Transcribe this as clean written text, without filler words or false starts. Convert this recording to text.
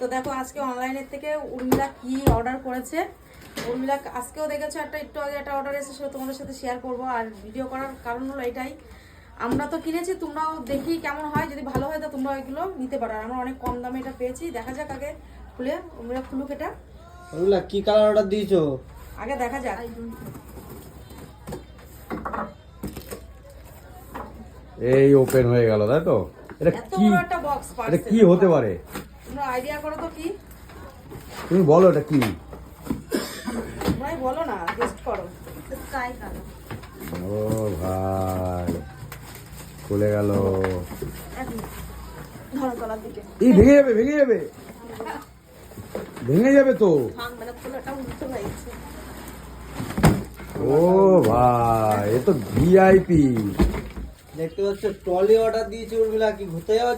তো দেখো আজকে অনলাইনের থেকে উর্মিলা কি অর্ডার করেছে। উর্মিলা আজকেও দেখেছো একটু আগে একটা অর্ডার এসেছে, সেটা তোমাদের সাথে শেয়ার করবো। আর ভিডিও করার কারণ হলো এটাই, আমরা তো কিনেছি, তোমরাও দেখি কেমন হয়, যদি ভালো হয় তো তোমরা এগুলো নিতে পারো। আর আমরা অনেক কম দামে এটা পেয়েছি। দেখা যাক আগে খুলে, উর্মিলা খুলুক এটা। উর্মিলা কি কালার অর্ডার দিয়েছো? আগে দেখা যাক। এই ওপেন হয়ে গেল, তাই তো? এটা এত কি, বড় একটা বক্স, এটা কি হতে পারে? তোমরা আইডিয়া করো তো কি? তুমি বলো এটা কি? তোমরাই বলো না, টেস্ট করো। Sky colour. ও ভাই, খুলে গেল। ধরো তলার দিকে। এই ভেঙে যাবে, ভেঙে যাবে, ভেঙে যাবে তো। মানে ফুলটা উল্টো হয়েছে। ও ভাই, এ তো ভিআইপি। দেখতে পাচ্ছ ট্রলি অর্ডার দিয়েছে উর্মিলা, কি ঘুরতে যাওয়া